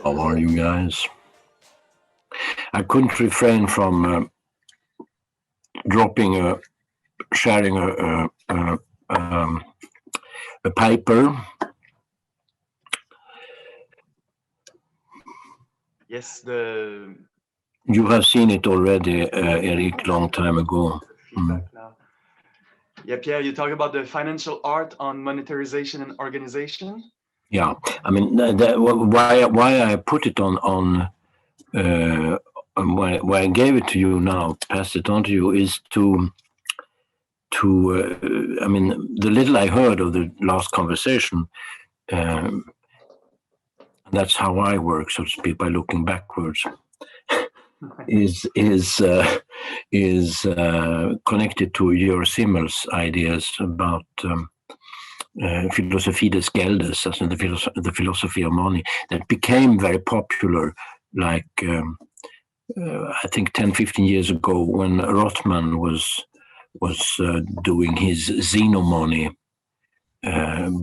How are you guys? I couldn't refrain from sharing a paper. Yes, you have seen it already, Eric, long time ago. Now. Yeah, Pierre, you talk about the financial art on monetarization and organization. Yeah, I mean, why I put it on why I gave it to you now, passed it on to you, is to I mean, the little I heard of the last conversation, that's how I work, so to speak, by looking backwards, is connected to your Simmel's ideas about philosophie des Geldes, as in the philosophy of money, that became very popular, like I think 10, 15 years ago, when Rothman was doing his Xenomoney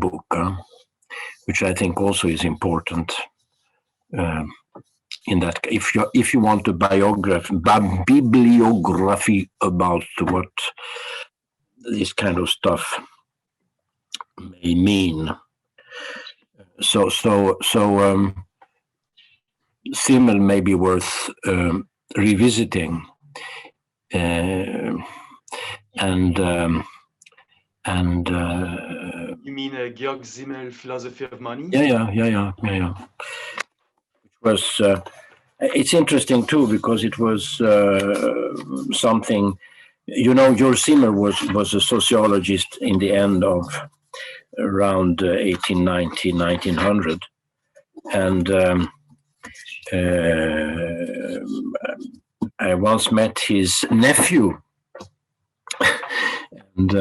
book, which I think also is important. In that, if you want a bibliography about what this kind of stuff may mean, so Simmel may be worth revisiting, and you mean Georg Simmel philosophy of money? Yeah. It was it's interesting too, because it was something, Georg Simmel was a sociologist in the end of around 1890, 1900, and I once met his nephew, and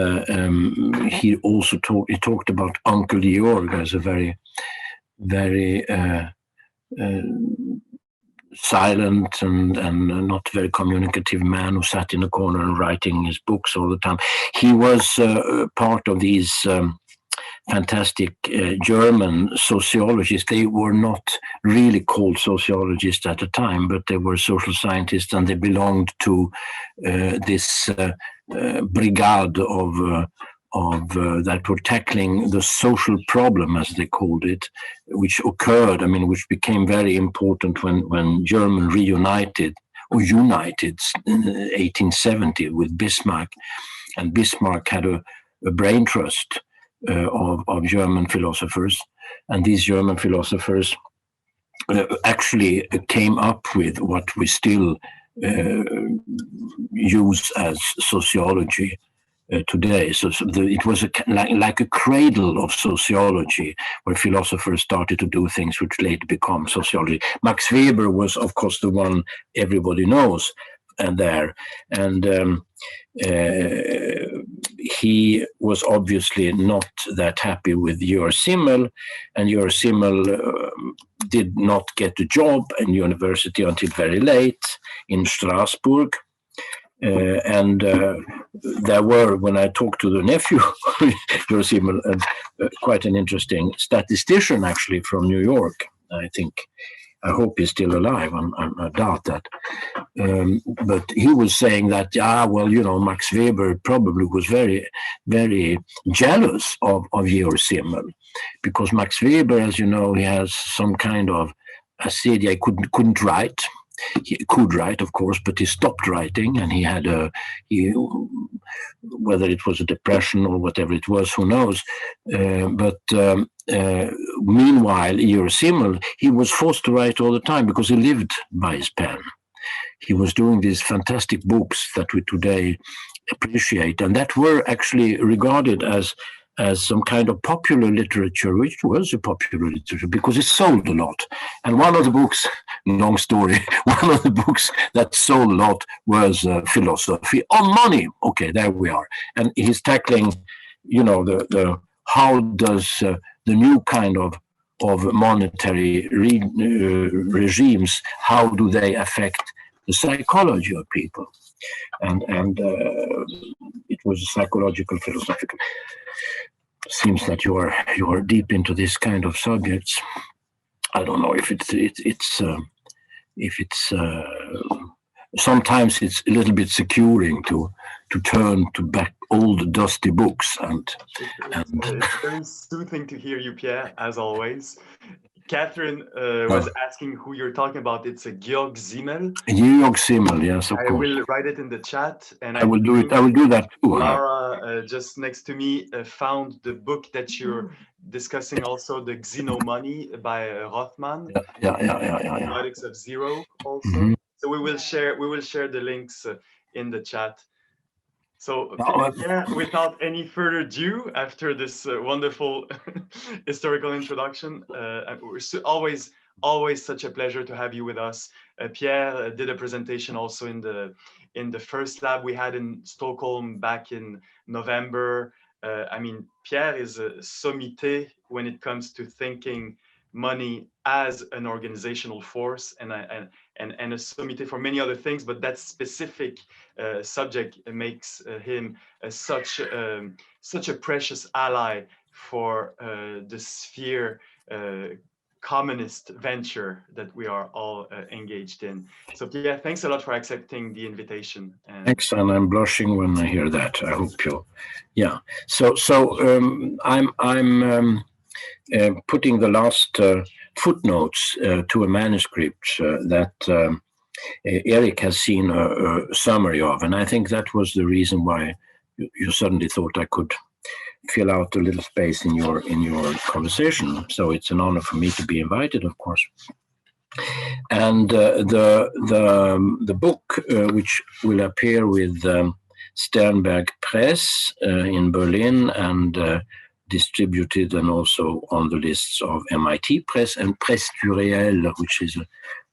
he also talked about Uncle Georg as a very, very silent and not very communicative man who sat in a corner and writing his books all the time. He was part of these fantastic German sociologists. They were not really called sociologists at the time, but they were social scientists, and they belonged to this brigade of that were tackling the social problem, as they called it, which occurred, which became very important when Germany united in 1870 with Bismarck. And Bismarck had a brain trust of German philosophers, and these German philosophers actually came up with what we still use as sociology today. So it was like a cradle of sociology, where philosophers started to do things which later become sociology. Max Weber was, of course, the one everybody knows, and he was obviously not that happy with Georg Simmel, and Georg Simmel did not get a job in university until very late in Strasbourg. And there were, when I talked to the nephew, Georg Simmel, quite an interesting statistician actually from New York. I hope he's still alive. I doubt that. But he was saying that, Max Weber probably was very, very jealous of Georg Simmel, because Max Weber, as you know, he has some kind of acedia. He couldn't write. He could write, of course, but he stopped writing, and he had whether it was a depression or whatever it was, who knows. Meanwhile, Georg Simmel, he was forced to write all the time because he lived by his pen. He was doing these fantastic books that we today appreciate, and that were actually regarded as some kind of popular literature, which was a popular literature because it sold a lot. And one of the books, long story, one of the books that sold a lot was Philosophy on Money. Okay, there we are. And he's tackling, the how does the new kind of monetary regimes, how do they affect the psychology of people? And it was a psychological, philosophical. Seems that you are deep into this kind of subjects. I don't know if it's sometimes it's a little bit securing to turn to back old dusty books and it's very soothing to hear you, Pierre, as always. Catherine was asking who you're talking about. It's a Georg Simmel. Georg Simmel, yes, of course. I will write it in the chat, and I will do it. I will do that too. Laura, just next to me, found the book that you're discussing, also the Xeno Money by Rothman. Yeah. Economics of Zero, also. Mm-hmm. So we will share the links in the chat. So yeah, without any further ado, after this wonderful historical introduction, it's always such a pleasure to have you with us. Pierre did a presentation also in the first lab we had in Stockholm back in November. I mean, Pierre is a sommité when it comes to thinking money as an organizational force, and a sommité for many other things, but that specific subject makes him such a precious ally for the sphere communist venture that we are all engaged in. So Pierre, thanks a lot for accepting the invitation. Thanks, and I'm blushing when I hear that. I hope you, yeah. So I'm putting the last footnotes to a manuscript that Eric has seen a summary of, and I think that was the reason why you suddenly thought I could fill out a little space in your conversation. So it's an honor for me to be invited, of course. And the book, which will appear with Sternberg Press in Berlin and distributed and also on the lists of MIT Press and Presse Pluriel, which is a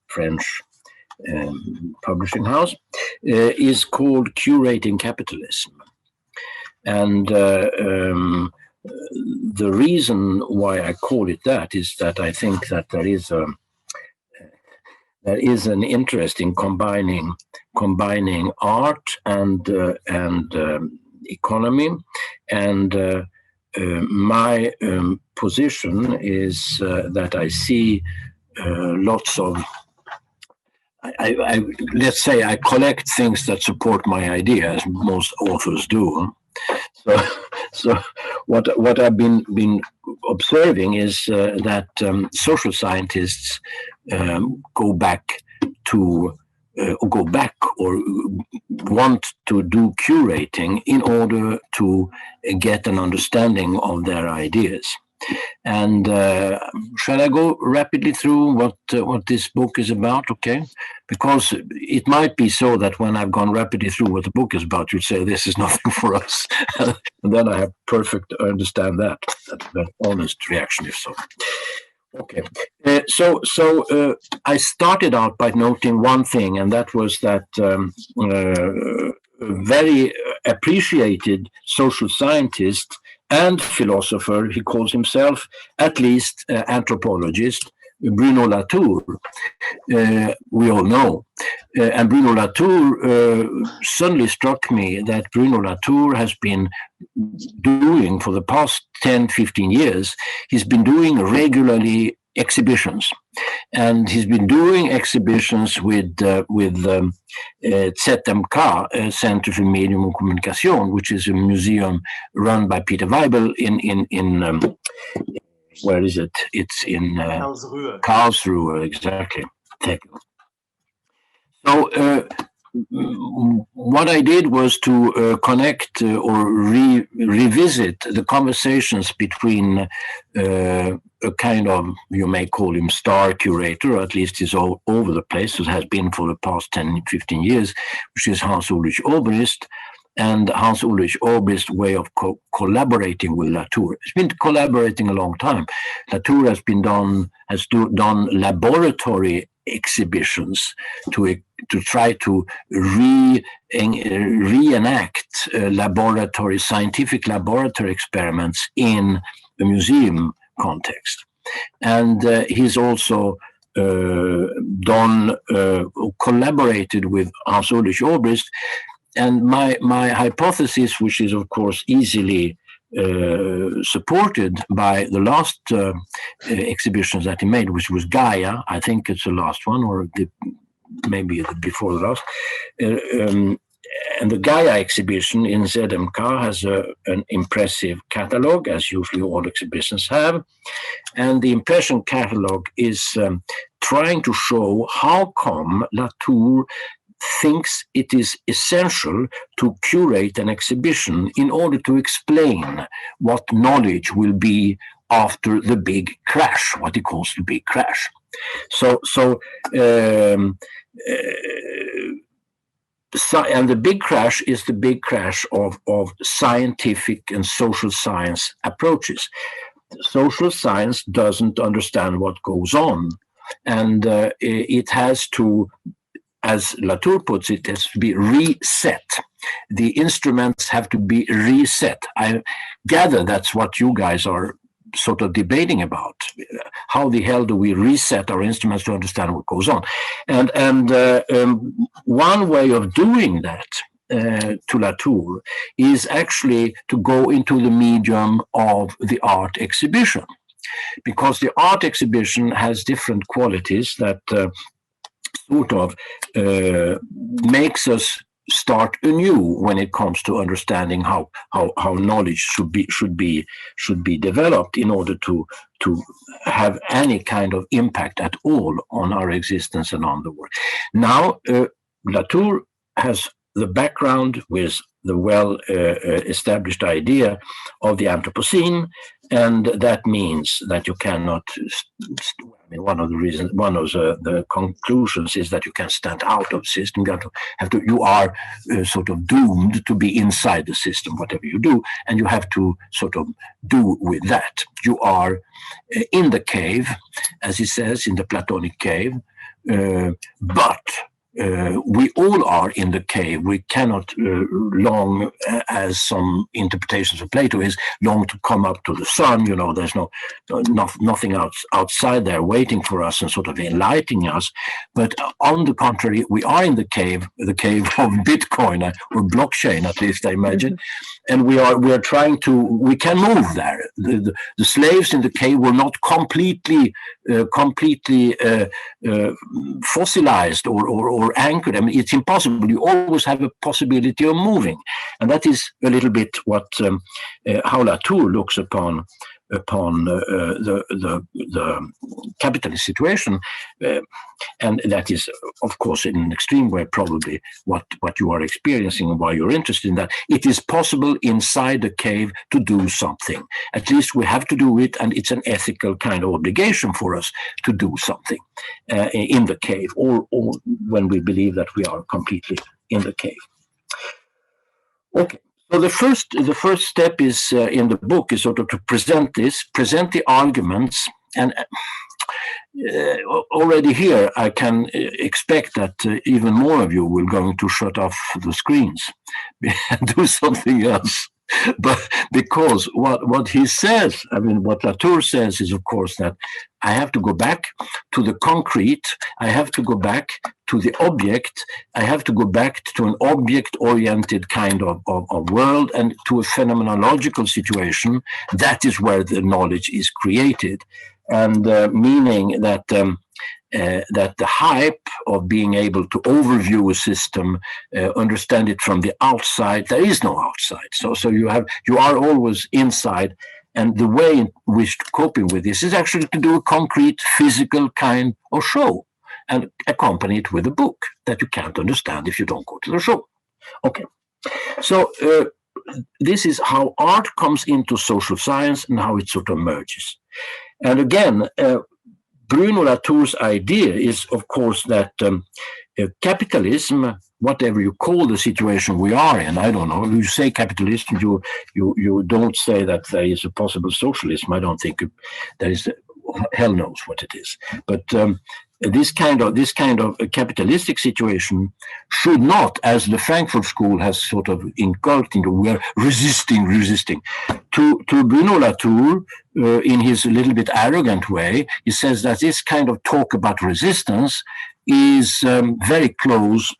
French publishing house, is called Curating Capitalism. And the reason why I call it that is that I think that there is an interest in combining art and economy, and my position is that I see lots of, let's say I collect things that support my idea, as most authors do. So what I've been observing is that social scientists go back or want to do curating in order to get an understanding of their ideas. And shall I go rapidly through what this book is about? Okay, because it might be so that when I've gone rapidly through what the book is about, you'd say this is nothing for us, and then I understand that. That's an honest reaction, if so. Okay, so I started out by noting one thing, and that was that very appreciated social scientist and philosopher, he calls himself, at least anthropologist, Bruno Latour, we all know. And Bruno Latour suddenly struck me that Bruno Latour has been doing for the past 10, 15 years, he's been doing regularly exhibitions. And he's been doing exhibitions with ZMK, Center for Medium and Communication, which is a museum run by Peter Weibel in where is it? It's in Karlsruhe, exactly. Thank you. So what I did was to connect or revisit the conversations between a kind of, you may call him star curator, or at least he's all over the place, it has been for the past 10, 15 years, which is Hans-Ulrich Obrist, and Hans-Ulrich Obrist's way of collaborating with Latour. He's been collaborating a long time. Latour has done laboratory exhibitions to try to reenact scientific laboratory experiments in a museum context. And he's also collaborated with Hans-Ulrich Obrist. And my hypothesis, which is of course easily supported by the last exhibitions that he made, which was Gaia. I think it's the last one, or maybe before the last. And the Gaia exhibition in ZMK has an impressive catalog, as usually all exhibitions have. And the impression catalog is trying to show how come Latour thinks it is essential to curate an exhibition in order to explain what knowledge will be after the big crash, what he calls the big crash. And the big crash is the big crash of scientific and social science approaches. Social science doesn't understand what goes on, and it has to, as Latour puts it, has to be reset. The instruments have to be reset. I gather that's what you guys are sort of debating about. How the hell do we reset our instruments to understand what goes on? And one way of doing that to Latour is actually to go into the medium of the art exhibition, because the art exhibition has different qualities that sort of makes us start anew when it comes to understanding how knowledge should be developed in order to have any kind of impact at all on our existence and on the world. Now, Latour has the background with the well-established idea of the Anthropocene, and that means that you cannot. One of the conclusions is that you can stand out of the system. You are sort of doomed to be inside the system, whatever you do, and you have to sort of do with that. You are in the cave, as he says, in the Platonic cave, but we all are in the cave. We cannot long, as some interpretations of Plato is, long to come up to the sun. You know, there's nothing outside there waiting for us and sort of enlightening us. But on the contrary, we are in the cave of Bitcoin or blockchain, at least I imagine, and we are trying to. We can move there. The slaves in the cave were not completely fossilized or anchored. I mean, it's impossible. You always have a possibility of moving, and that is a little bit what how Latour looks upon the capitalist situation, and that is, of course, in an extreme way, probably what you are experiencing and why you're interested in that. It is possible inside the cave to do something. At least we have to do it, and it's an ethical kind of obligation for us to do something in the cave, or when we believe that we are completely in the cave. Okay. So the first step is in the book is sort of to present the arguments, and already here I can expect that even more of you will going to shut off the screens and do something else. But because what he says, I mean, what Latour says is, of course, that I have to go back to the concrete, I have to go back to the object, I have to go back to an object-oriented kind of world and to a phenomenological situation. That is where the knowledge is created, and meaning that that the hype of being able to overview a system, understand it from the outside, there is no outside. So you are always inside, and the way in which coping with this is actually to do a concrete physical kind of show and accompany it with a book that you can't understand if you don't go to the show. Okay, so this is how art comes into social science and how it sort of merges. And again, Bruno Latour's idea is, of course, that capitalism, whatever you call the situation we are in, I don't know, you say capitalism, you don't say that there is a possible socialism. I don't think there is, hell knows what it is. But this kind of a capitalistic situation should not, as the Frankfurt School has sort of inculcated into, we are resisting. To Bruno Latour, in his little bit arrogant way, he says that this kind of talk about resistance is very close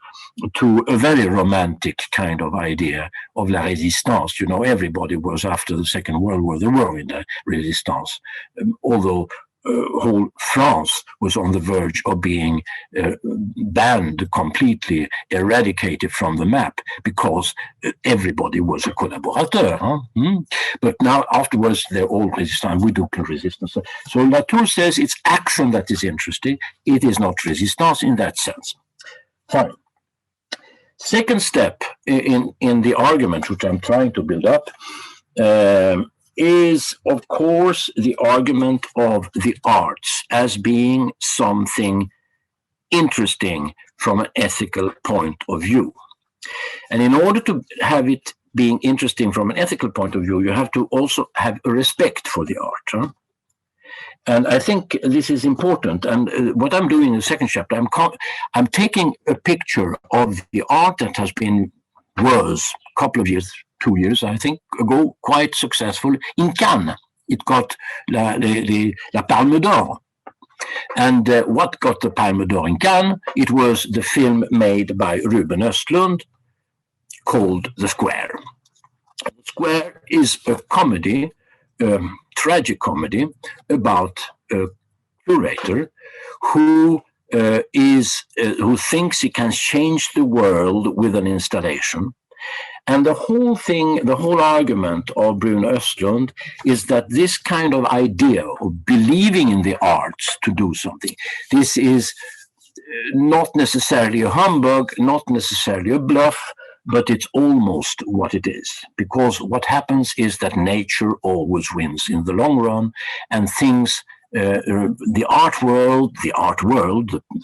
to a very romantic kind of idea of la résistance. You know, everybody was, after the Second World War, they were in the resistance, although whole France was on the verge of being banned, completely eradicated from the map, because everybody was a collaborateur. But now, afterwards, they're all resistance. We do resistance. So Latour says it's action that is interesting. It is not resistance in that sense. Fine. Second step in the argument, which I'm trying to build up, is, of course, the argument of the arts as being something interesting from an ethical point of view. And in order to have it being interesting from an ethical point of view, you have to also have a respect for the art. And I think this is important. And what I'm doing in the second chapter, I'm taking a picture of the art that was a couple of years, 2 years, I think, ago, quite successful in Cannes. It got la Palme d'Or. And what got the Palme d'Or in Cannes? It was the film made by Ruben Östlund called The Square. The Square is a comedy, tragic comedy, about a curator who thinks he can change the world with an installation. And the whole thing, the whole argument of Bruno Östlund is that this kind of idea of believing in the arts to do something, this is not necessarily a humbug, not necessarily a bluff, but it's almost what it is. Because what happens is that nature always wins in the long run, and things, the art world, the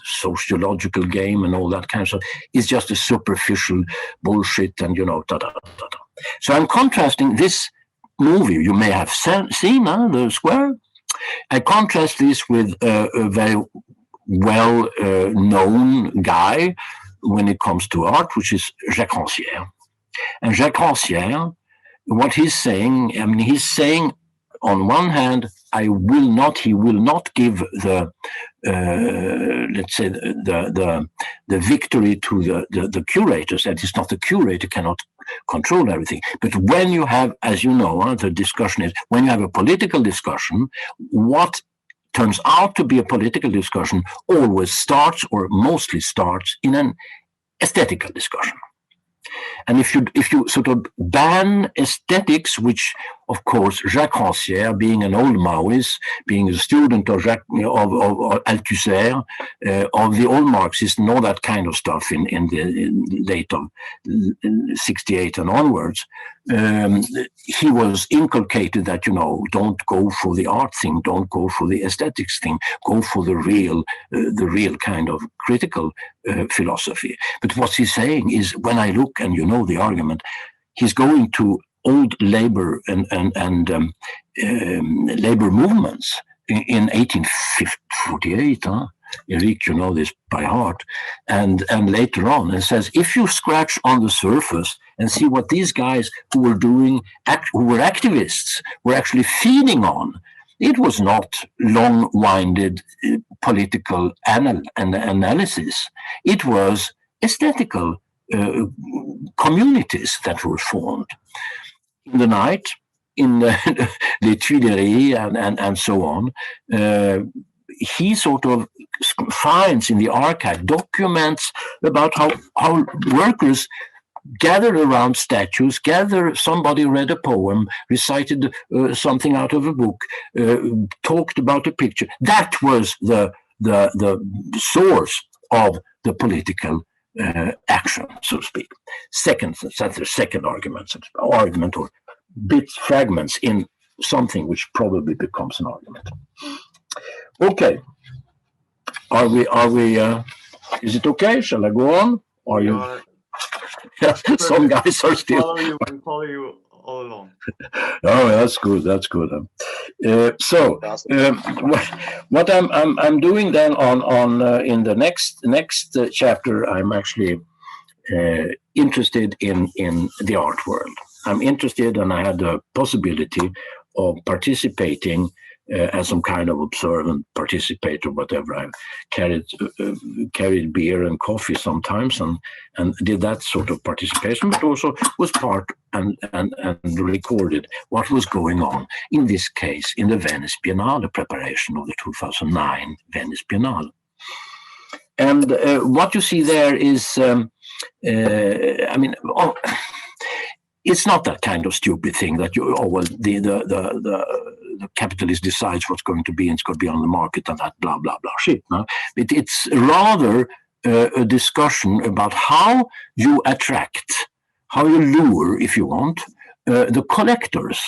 sociological game and all that kind of stuff is just a superficial bullshit, and So I'm contrasting this movie, you may have seen, The Square. I contrast this with a very well-known guy when it comes to art, which is Jacques Rancière. And Jacques Rancière, what he's saying, he's saying, on one hand, he will not give the let's say the victory to the curators. That is not, the curator cannot control everything. But when you have, as you know, the discussion is, when you have a political discussion, what turns out to be a political discussion always starts, or mostly starts, in an aesthetical discussion. And if you sort of ban aesthetics, which of course Jacques Rancière, being an old Maoist, being a student of Althusser, of the old Marxists and all that kind of stuff in the late of 68 and onwards, he was inculcated that, don't go for the art thing, don't go for the aesthetics thing, go for the real kind of critical philosophy. But what he's saying is, when I look, and the argument, he's going to old labor and labor movements in 1848. Eric, you know this by heart, and later on, and says, if you scratch on the surface and see what these guys who were doing, who were activists, were actually feeding on, it was not long-winded political analysis. It was aesthetical communities that were formed. In the night, in the Tuileries and so on, he sort of finds in the archive documents about how workers gathered around statues, somebody read a poem, recited something out of a book, talked about a picture. That was the source of the political action, so to speak. That's the second argument or bits, fragments in something which probably becomes an argument. Okay, are we? Is it okay? Shall I go on? Are you? Some guys are still. We follow you all along. Oh, that's good. That's good. What I'm doing then on in the next chapter, I'm actually interested in the art world. I'm interested, and I had the possibility of participating as some kind of observant participator, whatever. I carried beer and coffee sometimes and did that sort of participation, but also was part and recorded what was going on, in this case, in the Venice Biennale preparation of the 2009 Venice Biennale. And what you see there is, it's not that kind of stupid thing that the capitalist decides what's going to be and it's going to be on the market and that blah, blah, blah shit. No? It's rather a discussion about how you attract, how you lure, if you want, the collectors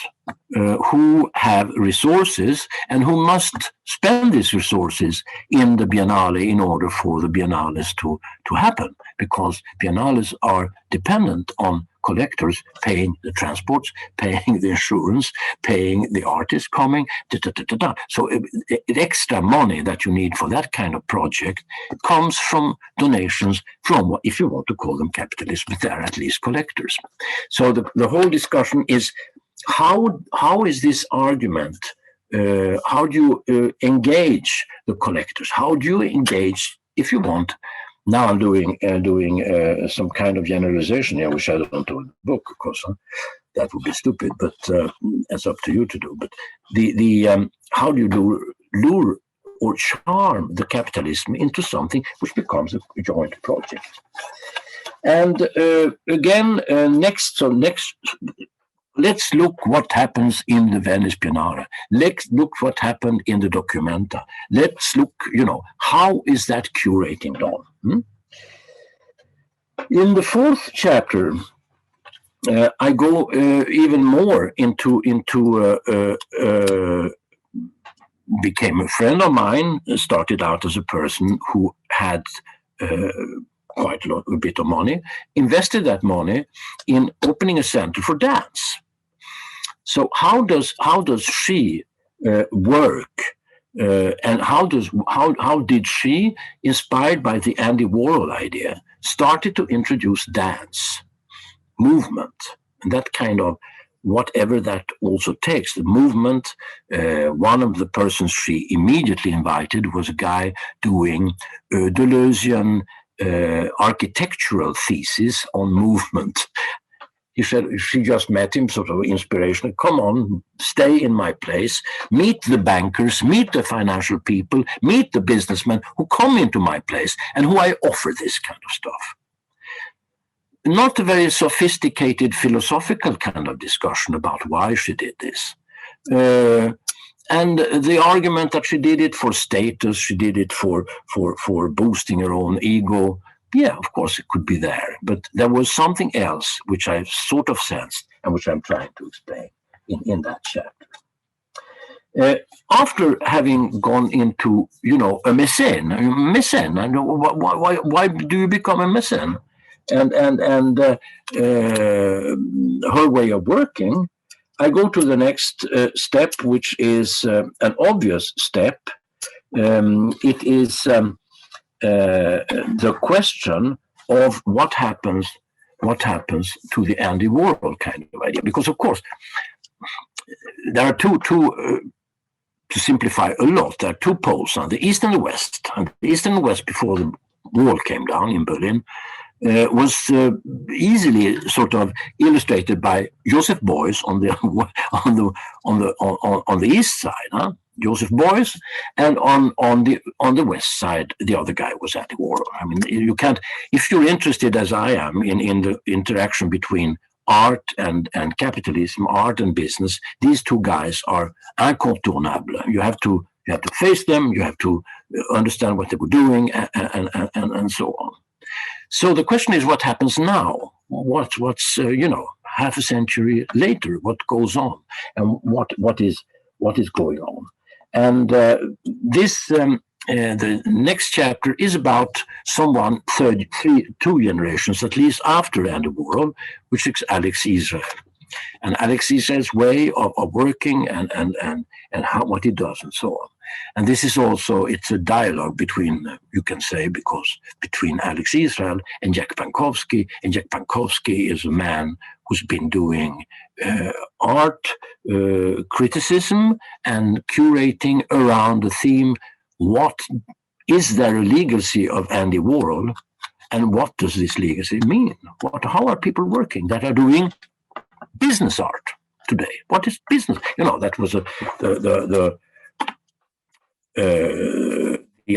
who have resources and who must spend these resources in the Biennale in order for the Biennales to happen, because Biennales are dependent on collectors paying the transports, paying the insurance, paying the artists coming, So the extra money that you need for that kind of project comes from donations from, if you want to call them capitalists, but they're at least collectors. So the whole discussion is how is this argument, how do you engage the collectors? How do you engage, if you want? Now I'm doing some kind of generalization here, which I don't do in the book, of course. That would be stupid, but it's up to you to do. But the how do you lure or charm the capitalism into something which becomes a joint project? And again, next, let's look what happens in the Venice Biennale. Let's look what happened in the Documenta. Let's look, how is that curating done? In the fourth chapter, I go even more into became a friend of mine, started out as a person who had quite a bit of money, invested that money in opening a center for dance. So how does she work, and how did she, inspired by the Andy Warhol idea, started to introduce dance, movement, and that kind of whatever that also takes, the movement. One of the persons she immediately invited was a guy doing Deleuzian architectural thesis on movement. He said she just met him, sort of inspirational. Come on, stay in my place, meet the bankers, meet the financial people, meet the businessmen who come into my place and who I offer this kind of stuff. Not a very sophisticated philosophical kind of discussion about why she did this. And the argument that she did it for status, she did it for boosting her own ego. Yeah, of course it could be there, but there was something else which I sort of sensed and which I'm trying to explain in that chapter. After having gone into, a mécène, I know why do you become a mécène? And her way of working, I go to the next step, which is an obvious step. It is the question of what happens to the Andy Warhol kind of idea. Because, of course, there are two to simplify a lot, there are two poles, the East and the West. And the East and the West, before the wall came down in Berlin, was easily sort of illustrated by Joseph Beuys on the east side, Joseph Beuys, and on the west side, the other guy was Andy Warhol. I mean, you can't, if you're interested, as I am, in the interaction between art and capitalism, art and business, these two guys are incontournables. You have to face them. You have to understand what they were doing, and so on. So the question is, what happens now? What's half a century later? What goes on, and what is going on? And this the next chapter is about someone two generations at least after Andy Warhol, which is Alex Israel, and Alex Israel's way of working and what he does and so on. And this is also, it's a dialogue between, you can say, because between Alex Israel and Jack Pankowski. And Jack Pankowski is a man who's been doing art criticism and curating around the theme, what is there a legacy of Andy Warhol, and what does this legacy mean? How are people working that are doing business art today? What is business? That was the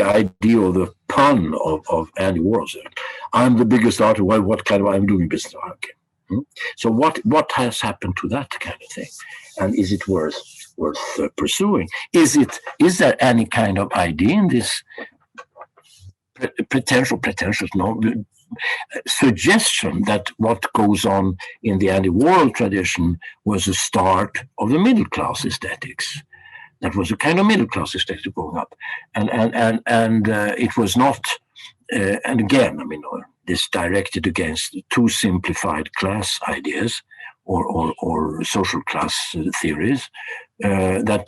idea or the pun of Andy Warhol. I'm the biggest artist. Well, what kind of, I'm doing business art? Okay. So what has happened to that kind of thing, and is it worth pursuing? Is there any kind of idea in this pretentious suggestion that what goes on in the Andy Warhol tradition was a start of the middle class aesthetics? That was a kind of middle class aesthetic going up, and it was not. And again, this directed against too simplified class ideas or social class theories. That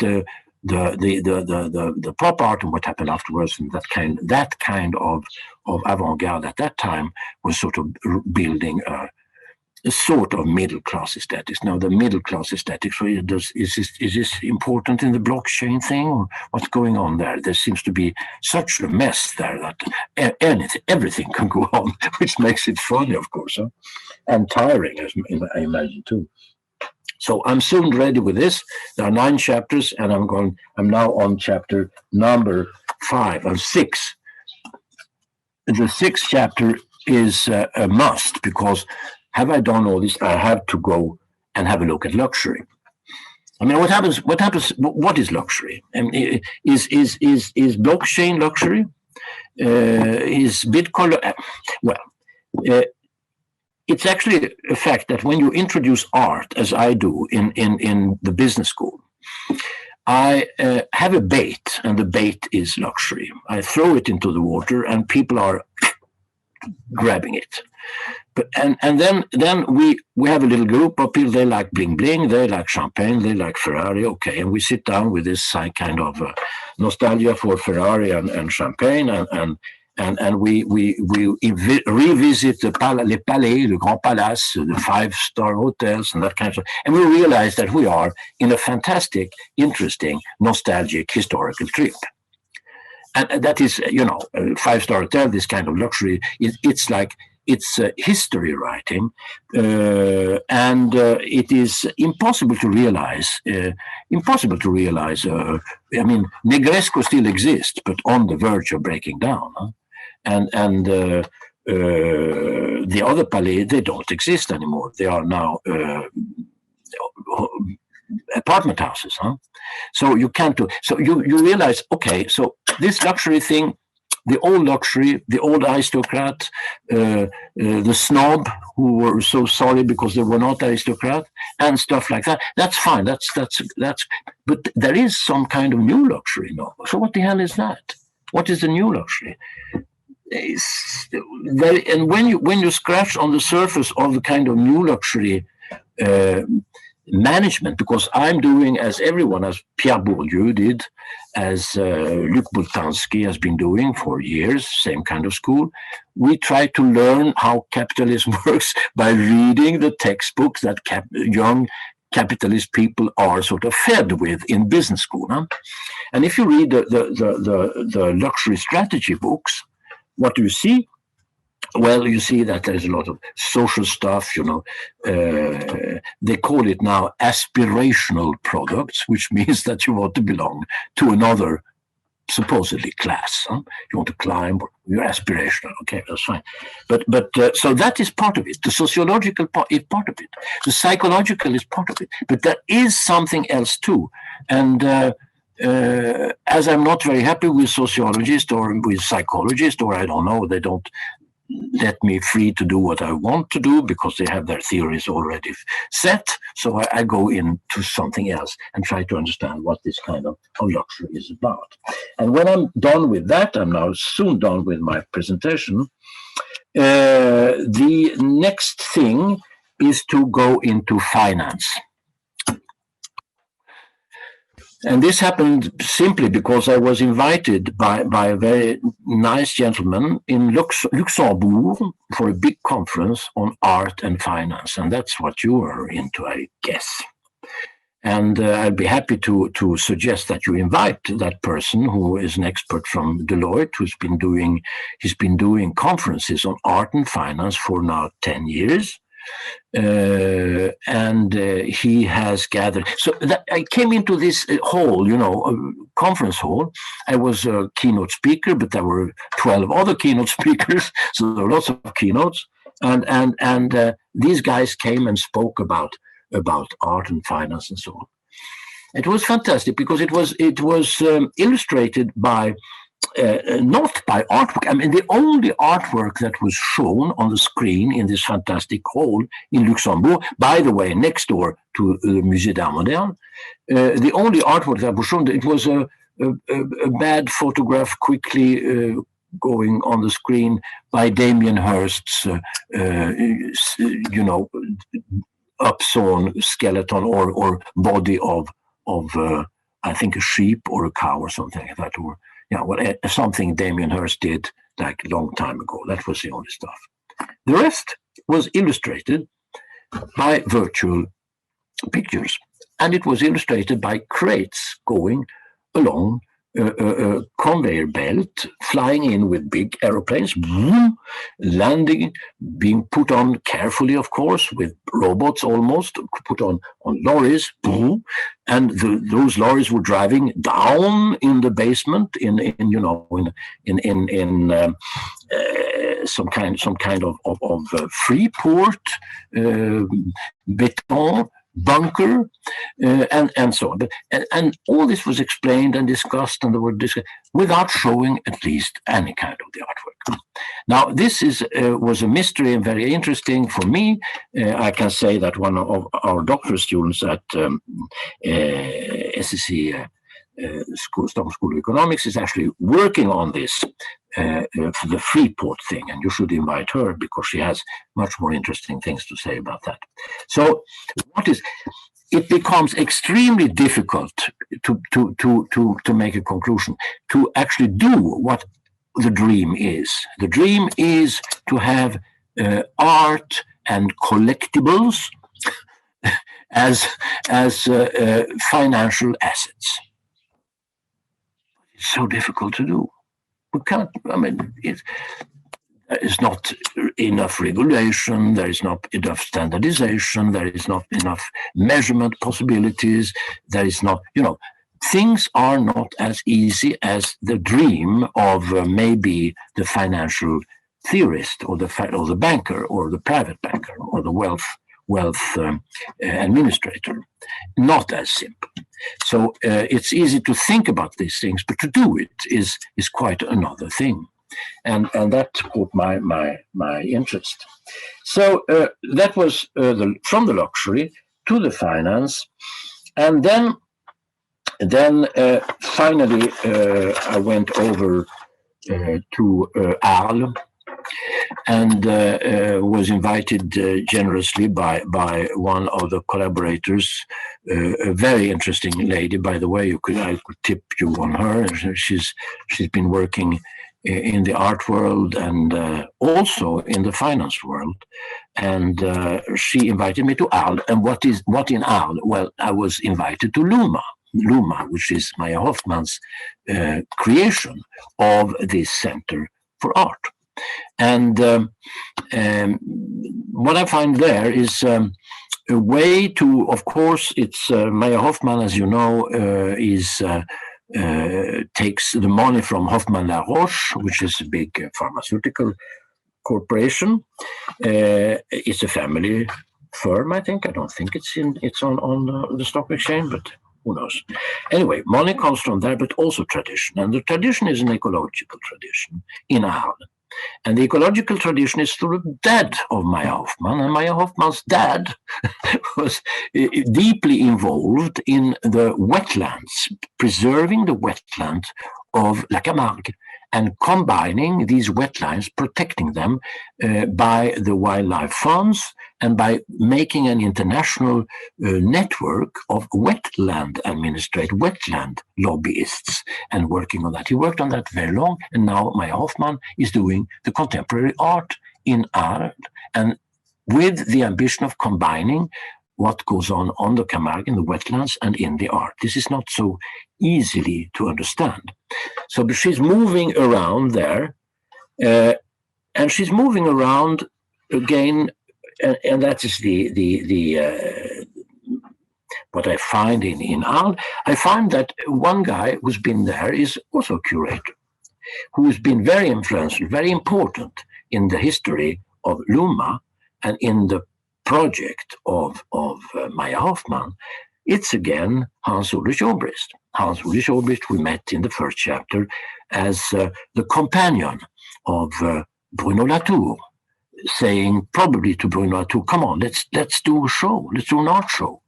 the pop art and what happened afterwards, and that kind of avant-garde at that time was sort of building a sort of middle class aesthetics. Now the middle class aesthetics, is this important in the blockchain thing, or what's going on there? There seems to be such a mess there that everything can go on, which makes it funny, of course, and tiring, I imagine too. So I'm soon ready with this. There are 9 chapters, and I'm now on chapter number 5 or 6. The 6th chapter is a must, because have I done all this, I have to go and have a look at luxury. What happens? What is luxury? Is blockchain luxury? Is Bitcoin? It's actually a fact that when you introduce art, as I do in the business school, I have a bait, and the bait is luxury. I throw it into the water, and people are grabbing it. But and then we have a little group of people. They like bling bling, they like champagne, they like Ferrari. Okay, and we sit down with this kind of nostalgia for Ferrari and champagne, and we revisit les palais, le Grand Palace, the 5-star hotels, and that kind of stuff. And we realize that we are in a fantastic, interesting, nostalgic, historical trip. And that is, a 5-star hotel, this kind of luxury, it's history writing, and it is impossible to realize. Negresco still exists, but on the verge of breaking down. And the other palais, they don't exist anymore. They are now apartment houses. So you can't do. So you realize, okay, so this luxury thing, the old luxury, the old aristocrat, the snob who were so sorry because they were not aristocrat, and stuff like that. That's fine. That's. But there is some kind of new luxury now. So what the hell is that? What is the new luxury? And when you scratch on the surface of the kind of new luxury management, because I'm doing, as everyone, as Pierre Bourdieu did, as Luc Boltanski has been doing for years, same kind of school, we try to learn how capitalism works by reading the textbooks that young capitalist people are sort of fed with in business school. And if you read the luxury strategy books, what do you see? Well, you see that there's a lot of social stuff, they call it now aspirational products, which means that you want to belong to another supposedly class. You want to climb, you're aspirational. Okay, that's fine. But so that is part of it. The sociological part is part of it. The psychological is part of it. But there is something else too. And as I'm not very happy with sociologists or with psychologists, or I don't know, they don't let me free to do what I want to do because they have their theories already set. So I go into something else and try to understand what this kind of luxury is about. And when I'm done with that, I'm now soon done with my presentation. The next thing is to go into finance. And this happened simply because I was invited by a very nice gentleman in Luxembourg for a big conference on art and finance. And that's what you are into, I guess. And I'd be happy to suggest that you invite that person who is an expert from Deloitte, he's been doing conferences on art and finance for now 10 years. And he has gathered. So I came into this hall, conference hall. I was a keynote speaker, but there were 12 other keynote speakers, so there were lots of keynotes. And these guys came and spoke about art and finance and so on. It was fantastic because it was illustrated by. Not by artwork. I mean, the only artwork that was shown on the screen in this fantastic hall in Luxembourg, by the way, next door to the Musée d'Art Moderne, the only artwork that was shown, it was a bad photograph quickly going on the screen by Damien Hirst's, upsewn skeleton or body of I think a sheep or a cow or something like that, or something Damien Hirst did like a long time ago. That was the only stuff. The rest was illustrated by virtual pictures, and it was illustrated by crates going along a conveyor belt, flying in with big aeroplanes, landing, being put on carefully, of course, with robots almost, put on lorries, and those lorries were driving down in the basement in some kind of free port, beton, bunker, and so on. And all this was explained and discussed, and without showing at least any kind of the artwork. Now, this was a mystery and very interesting for me. I can say that one of our doctoral students at SEC Stockholm School of Economics is actually working on this for the Freeport thing, and you should invite her because she has much more interesting things to say about that. So, it becomes extremely difficult to make a conclusion, to actually do what the dream is. The dream is to have art and collectibles as financial assets. It's so difficult to do. We can't, there is not enough regulation, there is not enough standardization, there is not enough measurement possibilities, there is not, things are not as easy as the dream of maybe the financial theorist or the banker or the private banker or the wealth administrator. Not as simple. So it's easy to think about these things, but to do it is quite another thing. And that caught my interest. So that was from the luxury to the finance, and then finally I went over to Arles, and was invited generously by one of the collaborators, a very interesting lady, by the way. I could tip you on her. She's been working in the art world and also in the finance world, and she invited me to Arles. And what in Arles? Well, I was invited to Luma, which is Maya Hoffmann's creation of this Center for Art. And what I find there is a way to, of course, it's Maya Hoffmann, as you know, takes the money from Hoffmann La Roche, which is a big pharmaceutical corporation. It's a family firm, I think. I don't think it's on the stock exchange, but who knows? Anyway, money comes from there, but also tradition. And the tradition is an ecological tradition in Arles. And the ecological tradition is through the dad of Maya Hoffmann. And Maya Hoffmann's dad was deeply involved in the wetlands, preserving the wetland of La Camargue. and combining these wetlands, protecting them by the wildlife funds and by making an international network of wetland lobbyists and working on that. He worked on that very long, and now Maya Hoffman is doing the contemporary art in art, and with the ambition of combining what goes on the Camargue, in the wetlands, and in the art. This is not so easily to understand. So she's moving around there, and she's moving around again, and that is the what I find in Arles. I find that one guy who's been there is also a curator, who's been very influential, very important in the history of Luma and in the project of Maya Hoffman. It's again Hans-Ulrich Obrist. Hans-Ulrich Obrist we met in the first chapter as the companion of Bruno Latour, saying probably to Bruno Latour, come on, let's do a show, let's do an art show.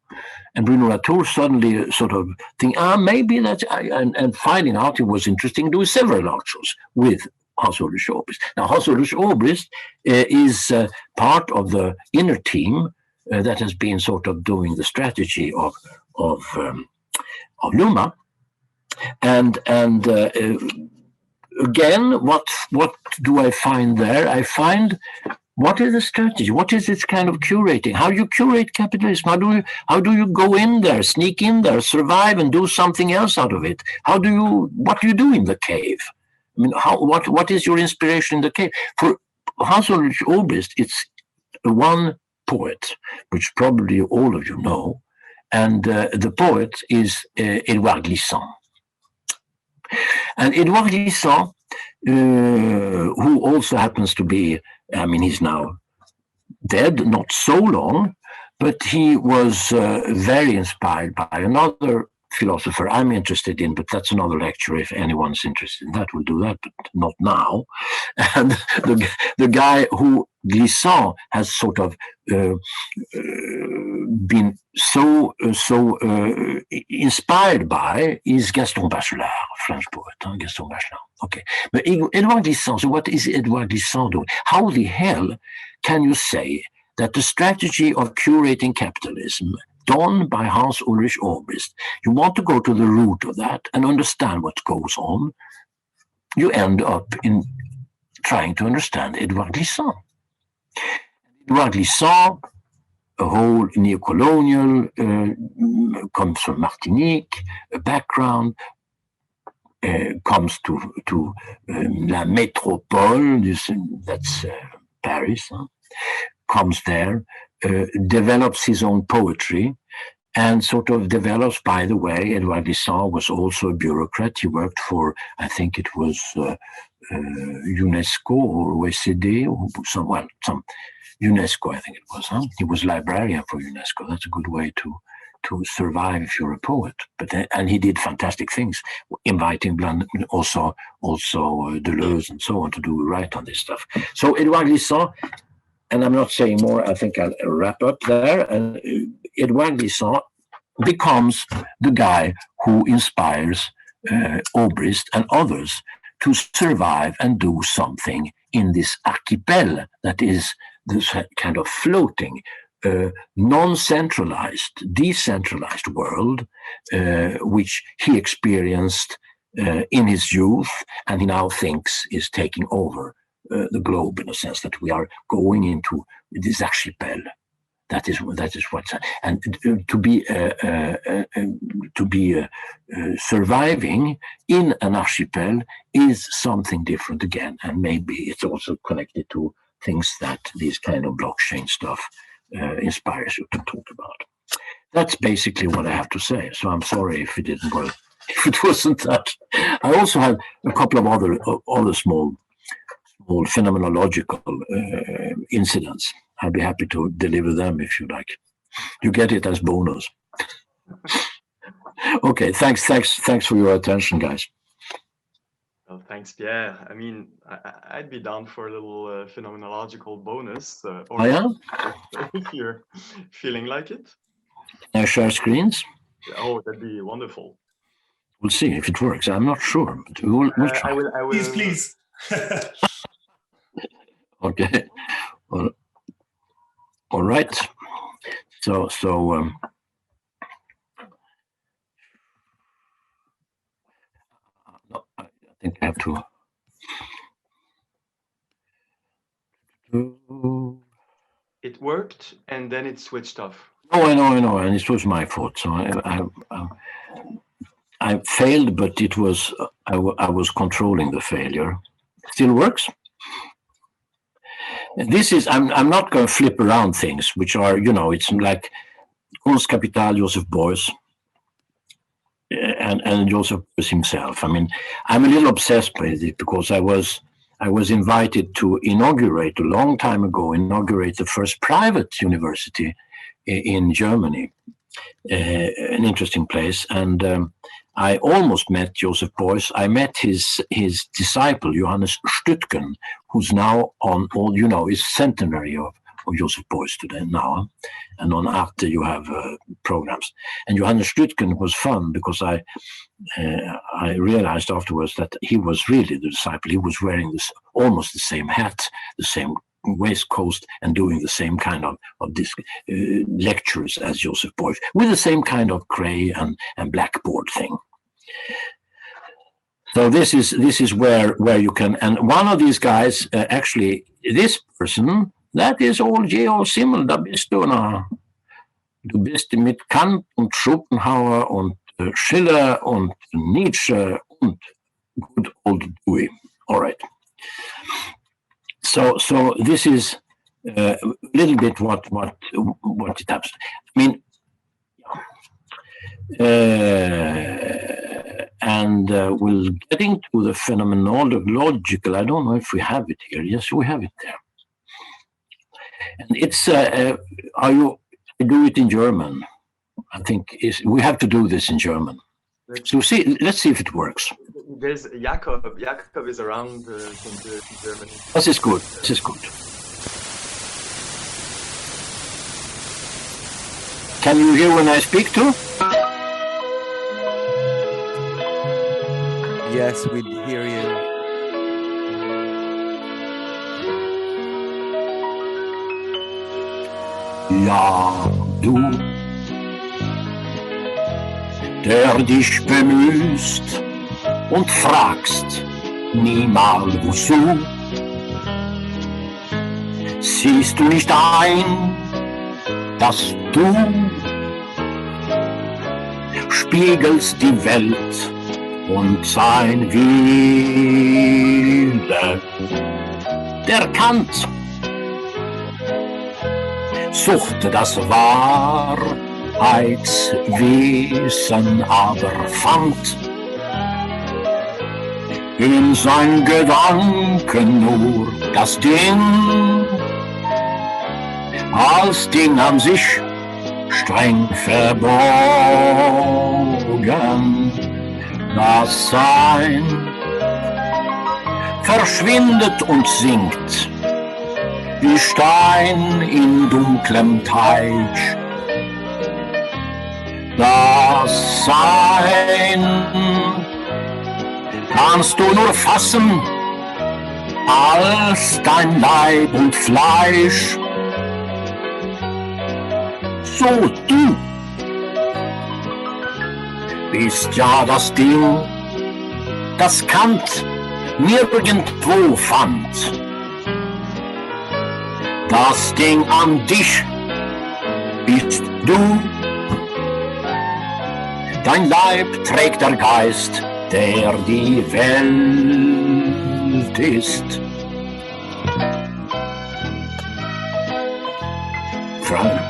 And Bruno Latour suddenly sort of think, maybe that's, and finding out it was interesting, doing several art shows with Hans-Ulrich Obrist. Now, Hans-Ulrich Obrist is part of the inner team that has been sort of doing the strategy of Luma, and again, what do I find there? I find what is the strategy? What is this kind of curating? How do you curate capitalism? How do you go in there, sneak in there, survive, and do something else out of it? What do you do in the cave? I mean, what is your inspiration in the cave? For Hans-Ulrich Obrist, it's one poet, which probably all of you know, and the poet is Édouard Glissant. And Édouard Glissant, who also happens to be, I mean, he's now dead, not so long, but he was very inspired by another philosopher I'm interested in, but that's another lecture. If anyone's interested in that, we'll do that, but not now. And the guy who Glissant has sort of been so inspired by is Gaston Bachelard, French poet, Gaston Bachelard. Okay, but Édouard Glissant, so what is Édouard Glissant doing? How the hell can you say that the strategy of curating capitalism done by Hans-Ulrich Obrist, you want to go to the root of that and understand what goes on, you end up in trying to understand Édouard Glissant. Édouard Glissant, a whole neo-colonial, comes from Martinique, a background, comes to La Métropole, that's Paris, comes there, develops his own poetry, and sort of develops, by the way, Édouard Glissant was also a bureaucrat. He worked for, I think it was UNESCO or OECD, or some UNESCO, I think it was. He was librarian for UNESCO. That's a good way to survive if you're a poet. And he did fantastic things, inviting also Deleuze and so on to do right on this stuff. So Édouard Glissant, and I'm not saying more, I think I'll wrap up there. And Édouard Glissant becomes the guy who inspires Obrist and others to survive and do something in this archipel that is this kind of floating, non-centralized, decentralized world, which he experienced in his youth, and he now thinks is taking over the globe, in a sense that we are going into this archipel. That is what's, and to be surviving in an archipel is something different again, and maybe it's also connected to things that this kind of blockchain stuff inspires you to talk about. That's basically what I have to say. So I'm sorry if it wasn't that. I also have a couple of other small phenomenological incidents. I'll be happy to deliver them if you like. You get it as bonus. Okay, thanks for your attention, guys. Well, thanks, Pierre. I mean, I'd be down for a little phenomenological bonus. If you're feeling like it. Can I share screens? Oh, that'd be wonderful. We'll see if it works. I'm not sure, but we'll try. I will. Please. Okay. Well, all right. So no, I think I have to. It worked, and then it switched off. Oh, I know, and it was my fault. So I failed, but it was I was controlling the failure. Still works. This is I'm not going to flip around things, which are it's like Kunstkapital, Joseph Beuys, and Joseph Beuys himself. I mean, I'm a little obsessed with it because I was invited to inaugurate a long time ago the first private university in Germany, an interesting place, and I almost met Joseph Beuys. I met his disciple Johannes Stüttgen, who's now on is centenary of Joseph Beuys today now, and on Arte you have programs. And Johannes Stüttgen was fun because I realized afterwards that he was really the disciple. He was wearing almost the same hat, the same waistcoat, and doing the same kind of lectures as Joseph Beuys, with the same kind of gray and blackboard thing. So this is where you can, and one of these guys, actually, this person, that is all Georg Simmel, da bist du na. Du bist mit Kant und Schopenhauer und Schiller und Nietzsche und good old Dewey. All right. So this is a little bit what it happens. I mean, and we'll getting to the phenomenological. I don't know if we have it here. Yes, we have it there. And it's I do it in German. I think we have to do this in German. So let's see if it works. There's Jakob. Jakob is around in Germany. This is good. This is good. Can you hear when I speak too? Yes, we hear you. Ja, du, der dich bemühst und fragst niemals wozu. Siehst du nicht ein, dass du spiegelst die Welt und sein Wille, der Kant suchte das Wahrheitswesen, aber fand in sein Gedanken nur das Ding, als Ding an sich streng verborgen. Das Sein verschwindet und sinkt wie Stein in dunklem Teich. Das Sein kannst du nur fassen als dein Leib und Fleisch. So du bist ja das Ding, das Kant nirgendwo fand. Das Ding an dich bist du. Dein Leib trägt der Geist, der die Welt ist. Frage.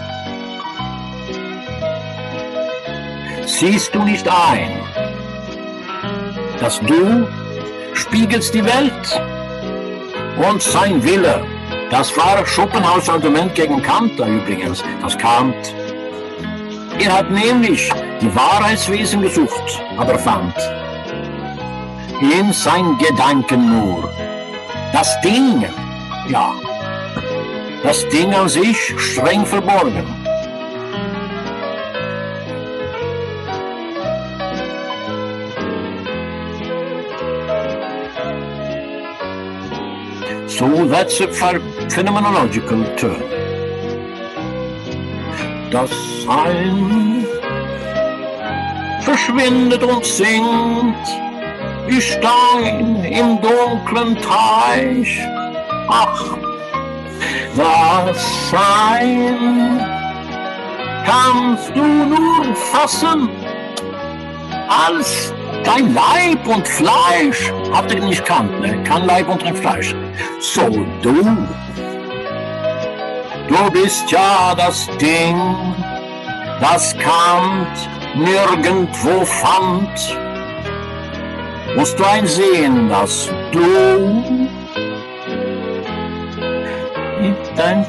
Siehst du nicht ein, dass du spiegelst die Welt und sein Wille? Das war Schopenhauers Argument gegen Kant da übrigens, das Kant. Er hat nämlich die Wahrheitswesen gesucht, aber fand in sein Gedanken nur das Ding, ja, das Ding an sich streng verborgen. So that's a phenomenological term. Das Sein verschwindet und sinkt wie Stein im dunklen Teich. Ach, das Sein kannst du nur fassen als dein Leib und Fleisch. Habt ihr nicht kannt, ne? Kein Leib und kein Fleisch. So, du bist ja das Ding, das Kant nirgendwo fand. Musst du einsehen, dass du dein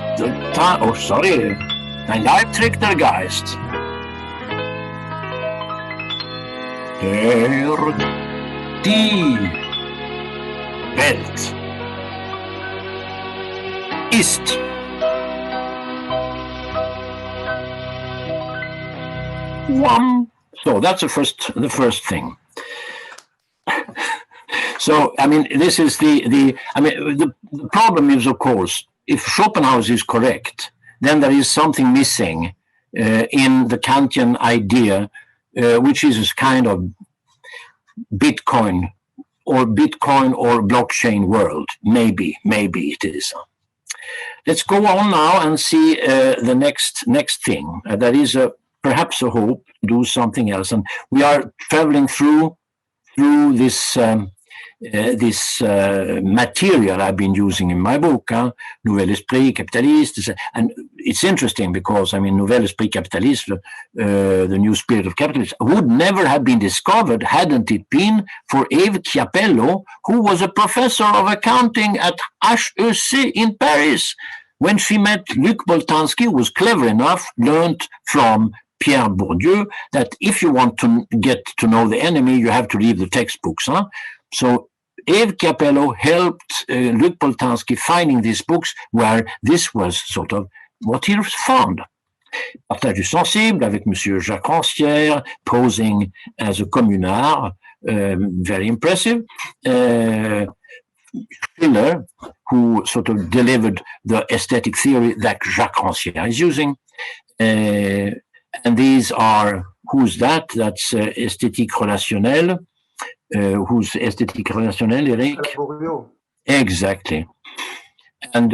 Leib trägt der Geist. Die Welt ist one. So that's the first thing. So I mean, this is the problem is, of course, if Schopenhauer is correct, then there is something missing in the Kantian idea, which is a kind of Bitcoin or blockchain world. Maybe it is. Let's go on now and see the next thing. There is perhaps a hope to do something else, and we are traveling through this material I've been using in my book, Nouvel Esprit Capitaliste. And it's interesting because, I mean, Nouvel Esprit Capitaliste, the new spirit of capitalism, would never have been discovered hadn't it been for Eve Chiapello, who was a professor of accounting at HEC in Paris. When she met Luc Boltanski, who was clever enough, learned from Pierre Bourdieu that if you want to get to know the enemy, you have to read the textbooks. So Eve Chiapello helped Luc Boltanski finding these books where this was sort of what he found. Partage du sensible avec Monsieur Jacques Rancière, posing as a communard, very impressive. Schiller, who sort of delivered the aesthetic theory that Jacques Rancière is using. And these are, who's that? That's esthétique relationnelle. Who's esthétique relationnelle, Eric? Exactly. And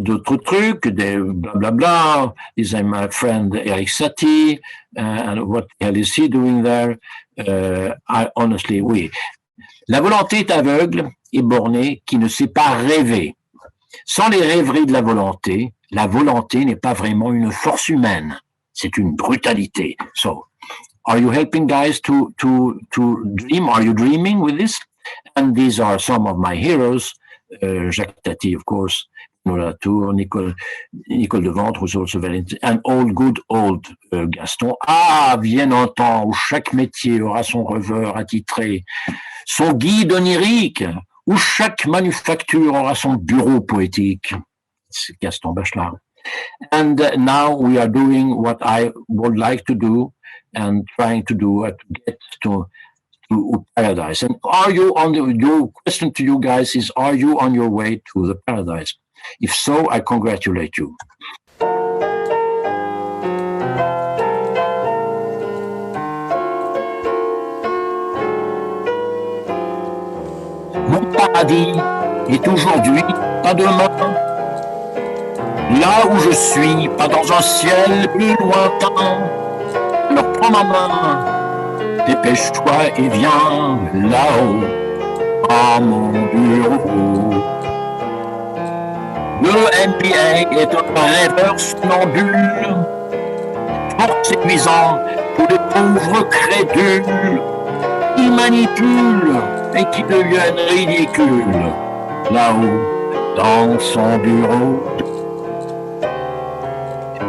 d'autres trucs, blah, blah, blah. This is my friend Eric Satie. And what the hell is he doing there? Honestly, oui. La volonté est aveugle et bornée qui ne sait pas rêver. Sans les rêveries de la volonté n'est pas vraiment une force humaine. C'est une brutalité. So, are you helping guys to dream? Are you dreaming with this? And these are some of my heroes. Jacques Tati, of course, Nora Tour, Nicole de Ventre, who's also very interesting, and old Gaston. Ah, bien entend, où chaque métier aura son reveur attitré, son guide onirique, où chaque manufacture aura son bureau poétique. C'est Gaston Bachelard. And now we are doing what I would like to do and trying to do to get to paradise. And your question to you guys is, are you on your way to the paradise? If so, I congratulate you. Mon paradis est aujourd'hui, pas demain. Là où je suis, pas dans un ciel plus lointain. Alors prends ma main, dépêche-toi et viens là-haut, à mon bureau. Le NBA est un rêveur somnambule, fort séduisant pour les pauvres crédules. Il manipule et qui deviennent ridicules, là-haut, dans son bureau.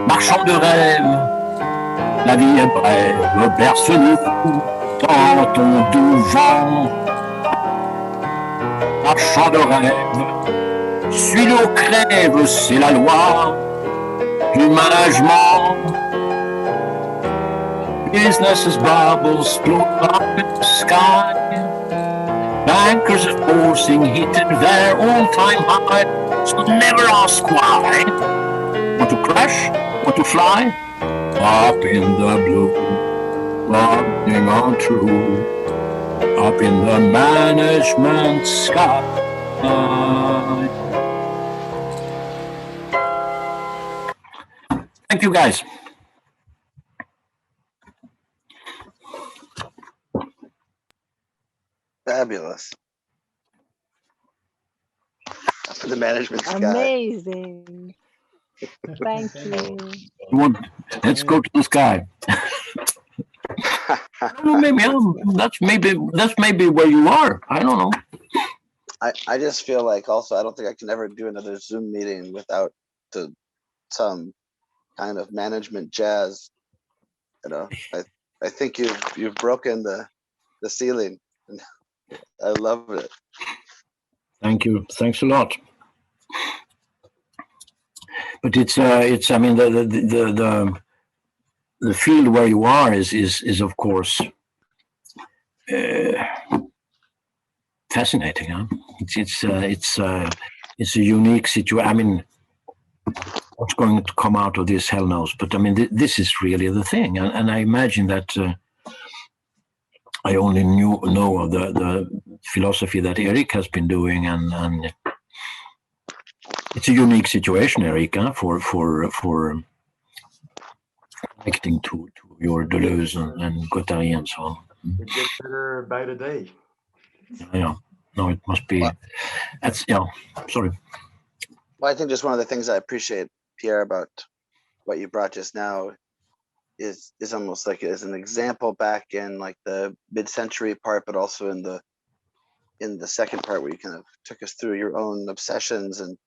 Marchand de rêve, la vie est brève, berce-nous dans ton doux vent. Marchand de rêve, suis-le au crève, c'est la loi du management. Business is bubbles, float up in the sky. Bankers forcing hitting their all-time high. So never ask why. Want to crash? Want to fly? Up in the blue, flying on through. Up in the management sky. Thank you, guys. Fabulous. For the management sky. Amazing. Thank you. Let's go to the sky. That's maybe where you are. I don't know. I just feel like also I don't think I can ever do another Zoom meeting without some kind of management jazz. You know, I think you've broken the ceiling. I love it. Thank you. Thanks a lot. But it's I mean the field where you are is of course fascinating. Huh? It's a unique situation. I mean, what's going to come out of this, hell knows. But I mean, this is really the thing, and I imagine that I only know of the philosophy that Eric has been doing, and it's a unique situation, Eric, for connecting to your Deleuze and Guattari and so on. It gets better by the day. Yeah, no, it must be. That's sorry. Well, I think just one of the things I appreciate, Pierre, about what you brought just now is almost like as an example back in like the mid-century part, but also in the second part where you kind of took us through your own obsessions and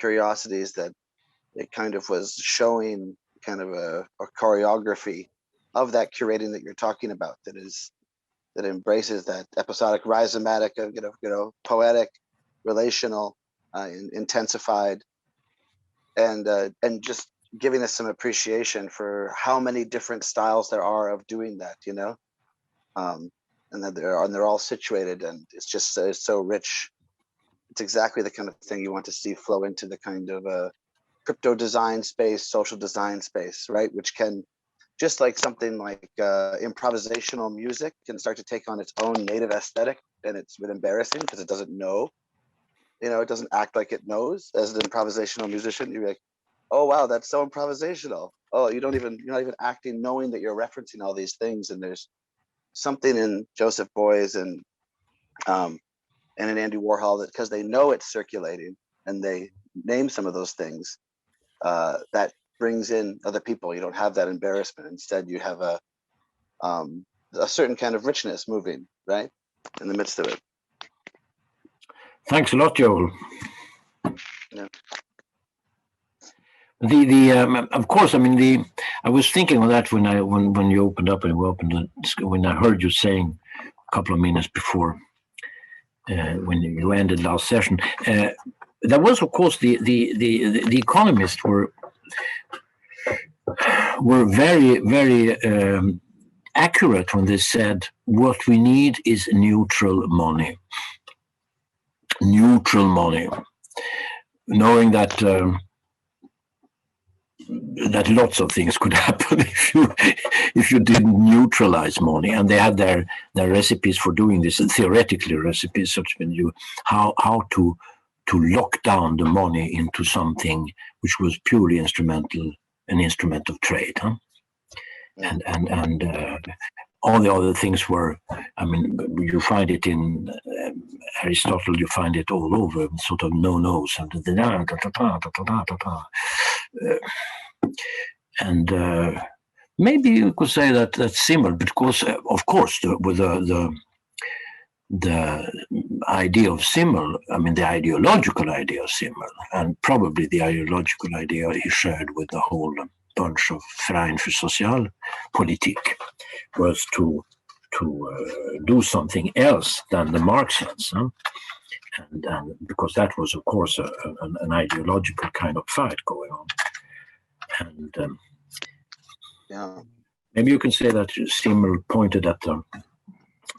curiosities, that it kind of was showing kind of a choreography of that curating that you're talking about, that embraces that episodic rhizomatic of poetic, relational, intensified, and just giving us some appreciation for how many different styles there are of doing that, and that they're all situated, and it's just it's so rich. It's exactly the kind of thing you want to see flow into the kind of crypto design space, social design space, right? Which can, just like something like improvisational music can start to take on its own native aesthetic, and it's a bit embarrassing because it doesn't know, it doesn't act like it knows. As an improvisational musician, you're like, oh wow, that's so improvisational. Oh, you're not even acting knowing that you're referencing all these things. And there's something in Joseph Beuys and in Andy Warhol that, because they know it's circulating and they name some of those things, that brings in other people. You don't have that embarrassment. Instead, you have a certain kind of richness moving right in the midst of it. Thanks a lot, Joel. Yeah. Of course, I mean I was thinking of that when you opened up and when I heard you saying a couple of minutes before when you ended last session. There was, of course, the economists were very, very accurate when they said what we need is neutral money. Neutral money, knowing that that lots of things could happen if you didn't neutralize money, and they had their recipes for doing this, and theoretically recipes such as how to lock down the money into something which was purely an instrument of trade, huh? And all the other things were, I mean, you find it in Aristotle, you find it all over, sort of no-nos, and maybe you could say that that's similar, because of course with the idea of symbol, I mean the ideological idea of symbol, and probably the ideological idea he shared with the whole bunch of Verein für Sozialpolitik, was to do something else than the Marxians, huh? and because that was, of course, an ideological kind of fight going on. And maybe you can say that Simmel pointed at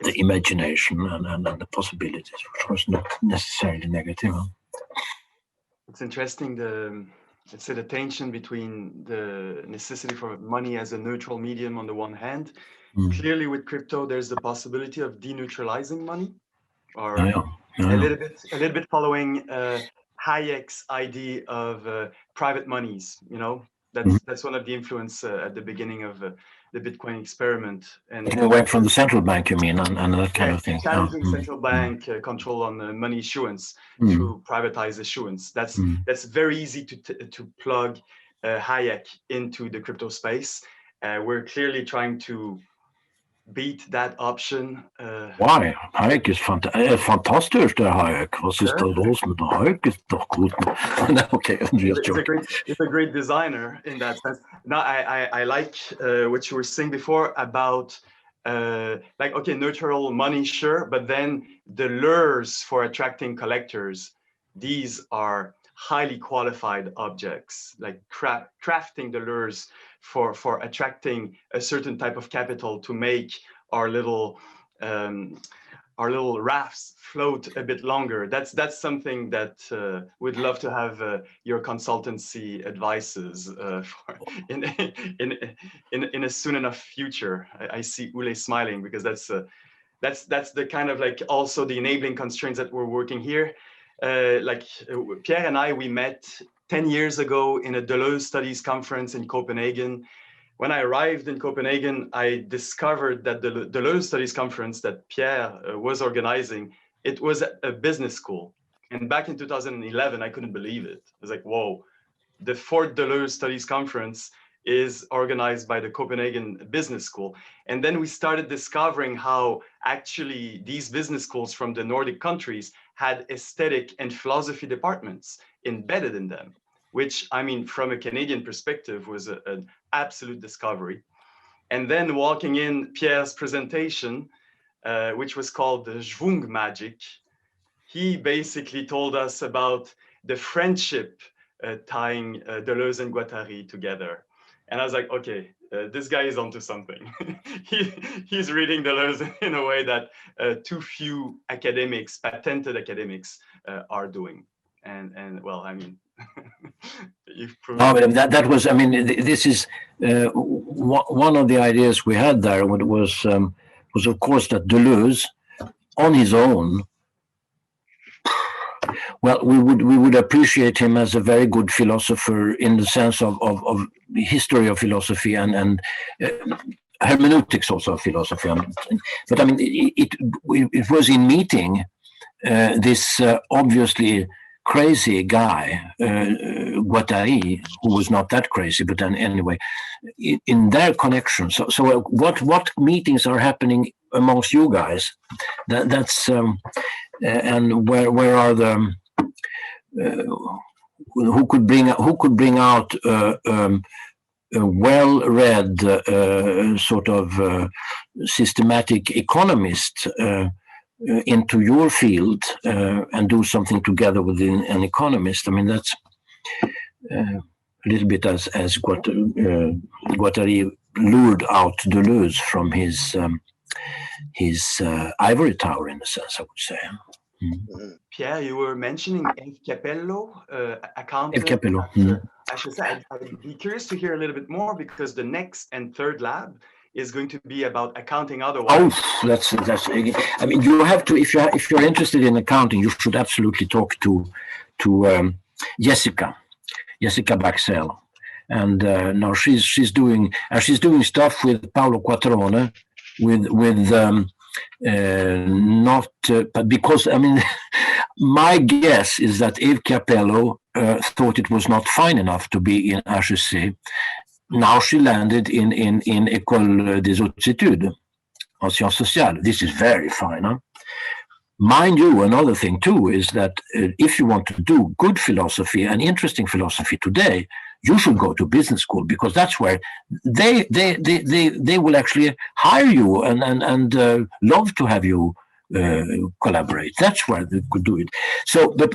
the imagination and the possibilities, which was not necessarily negative. It's interesting, let's say the tension between the necessity for money as a neutral medium on the one hand. Clearly with crypto, there's the possibility of deneutralizing money, or a little bit following Hayek's idea of private monies. You know, that's one of the influence at the beginning of the Bitcoin experiment. And away from the central bank, you mean, and that kind of thing. Challenging central bank control on money issuance through privatized issuance. That's very easy to plug Hayek into the crypto space. We're clearly trying to beat that option. Why? Hayek is fantastisk, der Hayek. Was ist da los mit der Hayek? Ist doch gut. Okay, I'm just joking. It's a great designer in that sense. Now, I like what you were saying before about like, okay, neutral money, sure, but then the lures for attracting collectors, these are highly qualified objects, like crafting the lures for attracting a certain type of capital to make our little rafts float a bit longer. That's something that we'd love to have your consultancy advices for in a soon enough future. I see Ule smiling because that's the kind of like also the enabling constraints that we're working here. Like Pierre and I, we met 10 years ago in a Deleuze Studies conference in Copenhagen. When I arrived in Copenhagen, I discovered that the Deleuze Studies conference that Pierre was organizing, it was a business school. And back in 2011, I couldn't believe it. I was like, whoa, the fourth Deleuze Studies conference is organized by the Copenhagen Business School. And then we started discovering how actually these business schools from the Nordic countries had aesthetic and philosophy departments embedded in them, which, I mean, from a Canadian perspective was an absolute discovery. And then walking in Pierre's presentation, which was called the Schwung Magic, he basically told us about the friendship tying Deleuze and Guattari together. And I was like, okay, this guy is onto something. He's reading Deleuze in a way that too few academics, patented academics, are doing. And well, I mean, you've proved. No, but that was, I mean, this is one of the ideas we had there was of course that Deleuze, on his own, well, we would appreciate him as a very good philosopher in the sense of history of philosophy and hermeneutics also of philosophy. But I mean, it was in meeting this obviously crazy guy, Guattari, who was not that crazy, but then anyway, in their connection. So what meetings are happening amongst you guys? That's and where are the who could bring out a well-read sort of systematic economist into your field and do something together with an economist. I mean, that's a little bit as Guattari lured out Deleuze from his ivory tower, in a sense, I would say. Pierre, you were mentioning El Capello, accountant. El Capello. I should say, I'd be curious to hear a little bit more because the next and third lab is going to be about accounting otherwise. Oh, that's. I mean, you have to, if you're interested in accounting, you should absolutely talk to Jessica Baxell, and now she's doing stuff with Paolo Quattrone, but because, I mean, my guess is that Eve Capello thought it was not fine enough to be in HEC. Now she landed in École des Hautes Études en Sciences Sociales. This is very fine. Huh? Mind you, another thing too is that if you want to do good philosophy and interesting philosophy today, you should go to business school, because that's where they will actually hire you and love to have you collaborate. That's where they could do it. So, but